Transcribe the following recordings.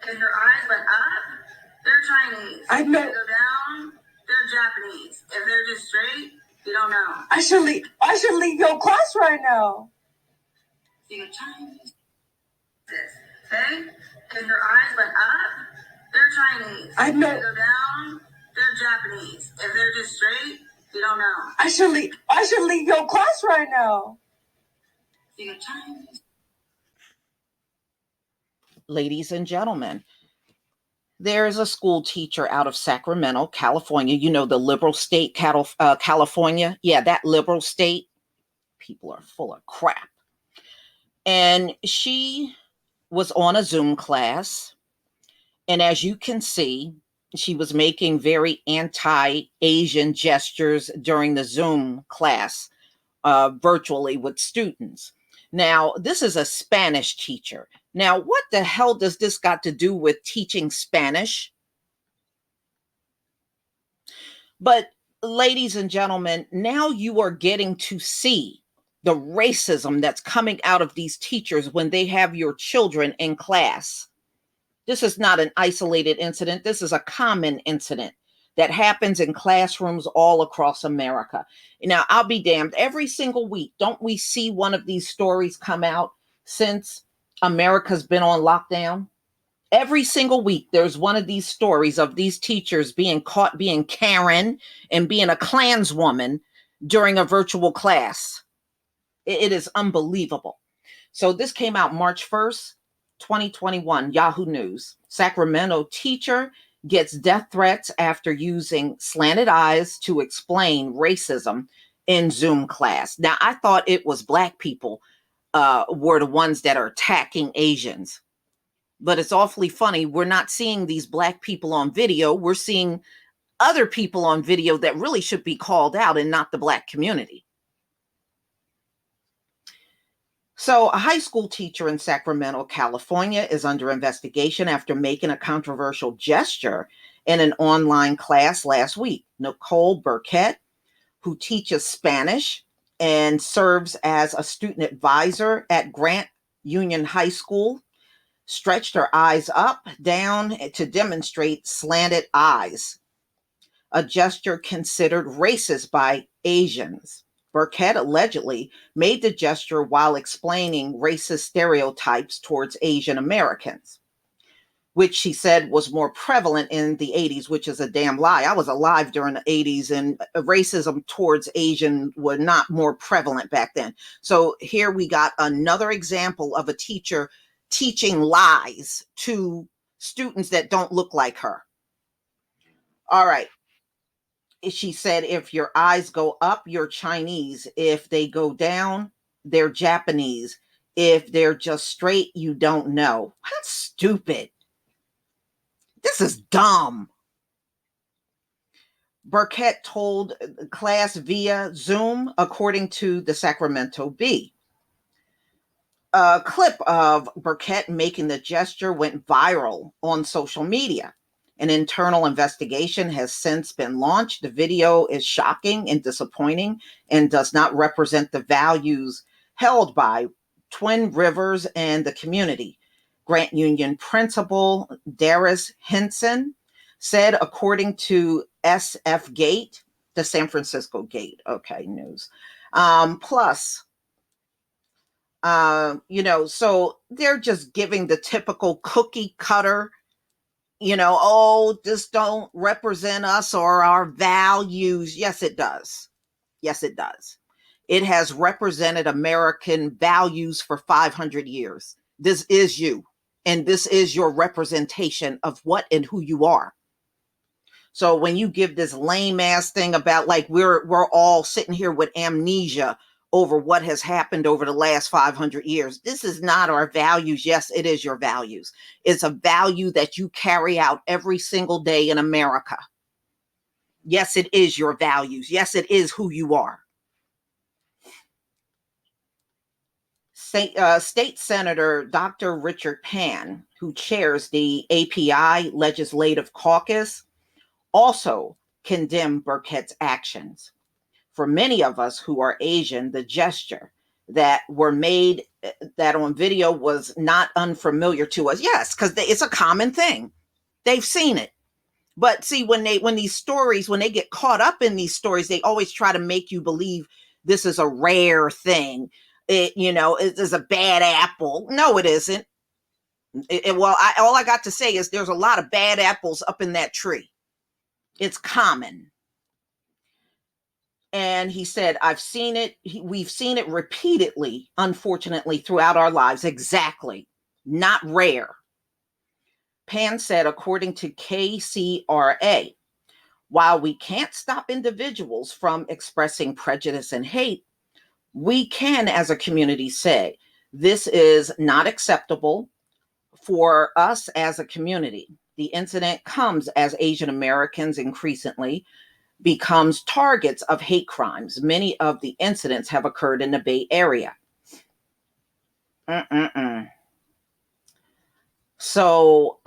If your eyes went up, they're Chinese. I know. If they go down, they're Japanese. If they're just straight, you don't know. I should leave your class right now. So you're Chinese. Okay? If your eyes went up, they're Chinese. I know. If they go down, they're Japanese. If they're just straight, you don't know. I should leave your class right now. So you're Chinese. Ladies and gentlemen, there's a school teacher out of Sacramento, California. You know, the liberal state, California. Yeah, that liberal state. People are full of crap. And she was on a Zoom class. And as you can see, she was making very anti-Asian gestures during the Zoom class, virtually with students. Now, this is a Spanish teacher. Now, what the hell does this got to do with teaching Spanish? But ladies and gentlemen, now you are getting to see the racism that's coming out of these teachers when they have your children in class. This is not an isolated incident. This is a common incident that happens in classrooms all across America. Now, I'll be damned. Every single week, don't we see one of these stories come out since America's been on lockdown? Every single week, there's one of these stories of these teachers being caught being Karen and being a Klanswoman during a virtual class. It is unbelievable. So this came out March 1st, 2021, Yahoo News. Sacramento teacher gets death threats after using slanted eyes to explain racism in Zoom class. Now, I thought it was Black people were the ones that are attacking Asians. But it's awfully funny. We're not seeing these Black people on video. We're seeing other people on video that really should be called out and not the Black community. So a high school teacher in Sacramento, California, is under investigation after making a controversial gesture in an online class last week. Nicole Burkett, who teaches Spanish and serves as a student advisor at Grant Union High School, stretched her eyes up, down to demonstrate slanted eyes, a gesture considered racist by Asians. Burkett allegedly made the gesture while explaining racist stereotypes towards Asian Americans, which she said was more prevalent in the 80s, which is a damn lie. I was alive during the 80s, and racism towards Asian were not more prevalent back then. So here we got another example of a teacher teaching lies to students that don't look like her. All right. She said, if your eyes go up, you're Chinese. If they go down, they're Japanese. If they're just straight, you don't know. That's stupid. This is dumb. Burkett told class via Zoom, according to the Sacramento Bee. A clip of Burkett making the gesture went viral on social media. An internal investigation has since been launched. The video is shocking and disappointing and does not represent the values held by Twin Rivers and the community. Grant Union principal Darius Henson said, according to SF Gate, the San Francisco Gate, okay, news. Plus, so they're just giving the typical cookie cutter, this don't represent us or our values. Yes, it does. Yes, it does. It has represented American values for 500 years. This is you, and this is your representation of what and who you are. So when you give this lame ass thing about like we're all sitting here with amnesia over what has happened over the last 500 years. This is not our values. Yes, it is your values. It's a value that you carry out every single day in America. Yes, it is your values. Yes, it is who you are. State Senator Dr. Richard Pan, who chairs the API Legislative Caucus, also condemned Burkett's actions. For many of us who are Asian, the gesture that were made that on video was not unfamiliar to us. Yes, because it's a common thing. They've seen it. But see, when these stories, when they get caught up in these stories, they always try to make you believe this is a rare thing. It is a bad apple. No, it isn't. All I got to say is there's a lot of bad apples up in that tree. It's common. And he said, I've seen it. We've seen it repeatedly, unfortunately, throughout our lives. Exactly. Not rare. Pan said, according to KCRA, while we can't stop individuals from expressing prejudice and hate, we can, as a community, say this is not acceptable for us as a community. The incident comes as Asian Americans increasingly becomes targets of hate crimes. Many of the incidents have occurred in the Bay Area. So,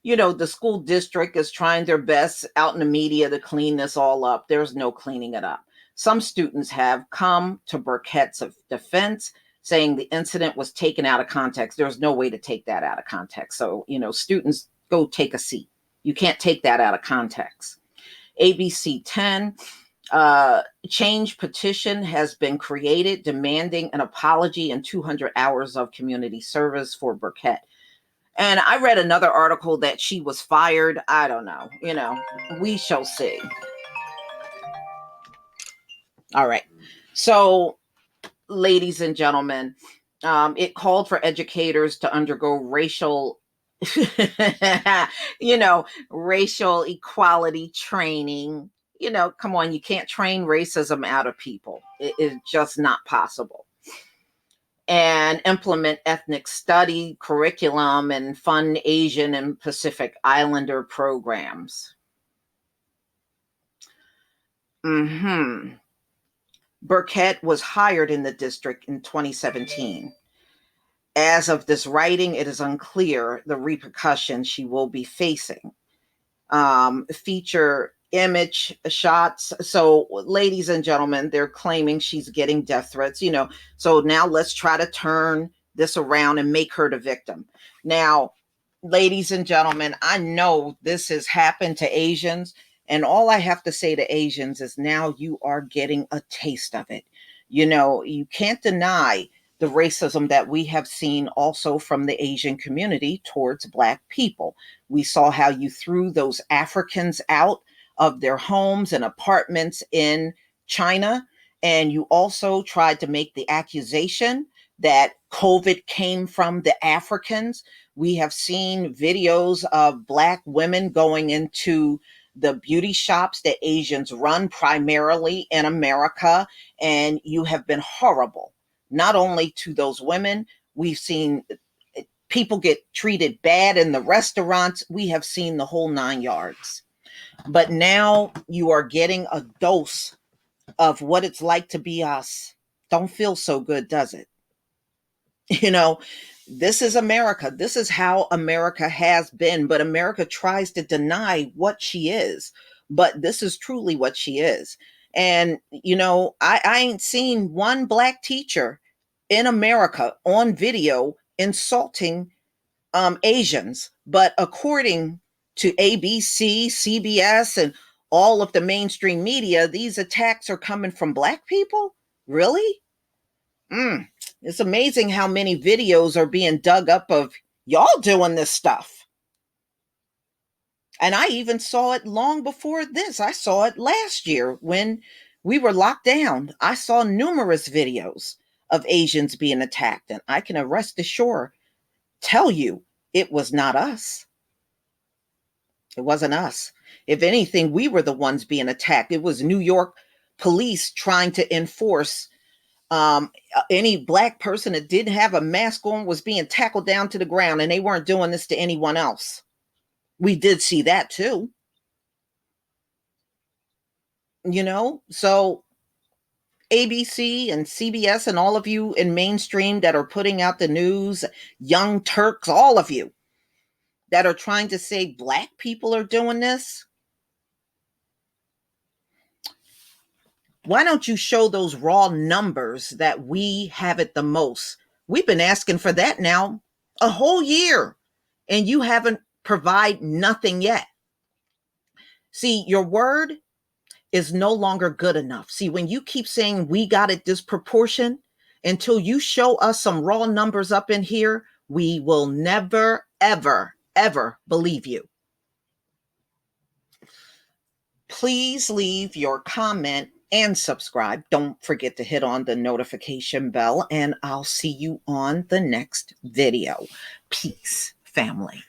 the school district is trying their best out in the media to clean this all up. There's no cleaning it up. Some students have come to Burkett's defense, saying the incident was taken out of context. There's no way to take that out of context. So, students, go take a seat. You can't take that out of context. ABC 10, change petition has been created demanding an apology and 200 hours of community service for Burkett. And I read another article that she was fired. I don't know. We shall see. All right. So, ladies and gentlemen, it called for educators to undergo racial racial equality training. Come on, you can't train racism out of people. It is just not possible. And implement ethnic study curriculum and fund Asian and Pacific Islander programs. Burkett was hired in the district in 2017. As of this writing, it is unclear the repercussions she will be facing. Feature image shots. So, ladies and gentlemen, they're claiming she's getting death threats, So now let's try to turn this around and make her the victim. Now, ladies and gentlemen, I know this has happened to Asians. And all I have to say to Asians is now you are getting a taste of it. You can't deny the racism that we have seen also from the Asian community towards Black people. We saw how you threw those Africans out of their homes and apartments in China. And you also tried to make the accusation that COVID came from the Africans. We have seen videos of Black women going into the beauty shops that Asians run primarily in America. And you have been horrible. Not only to those women, we've seen people get treated bad in the restaurants. We have seen the whole 9 yards. But now you are getting a dose of what it's like to be us. Don't feel so good, does it? This is America. This is how America has been. But America tries to deny what she is. But this is truly what she is. And, I ain't seen one Black teacher in America on video insulting Asians. But according to ABC, CBS, and all of the mainstream media, these attacks are coming from Black people? Really? It's amazing how many videos are being dug up of y'all doing this stuff. And I even saw it long before this. I saw it last year when we were locked down. I saw numerous videos of Asians being attacked. And I can rest assured, tell you, it was not us. It wasn't us. If anything, we were the ones being attacked. It was New York police trying to enforce any Black person that didn't have a mask on was being tackled down to the ground, and they weren't doing this to anyone else. We did see that too. So ABC and CBS and all of you in mainstream that are putting out the news, Young Turks, all of you that are trying to say Black people are doing this. Why don't you show those raw numbers that we have it the most? We've been asking for that now a whole year, and you haven't provided nothing yet. See, your word is no longer good enough. See, when you keep saying we got it disproportion, until you show us some raw numbers up in here, we will never, ever, ever believe you. Please leave your comment and subscribe. Don't forget to hit on the notification bell, and I'll see you on the next video. Peace, family.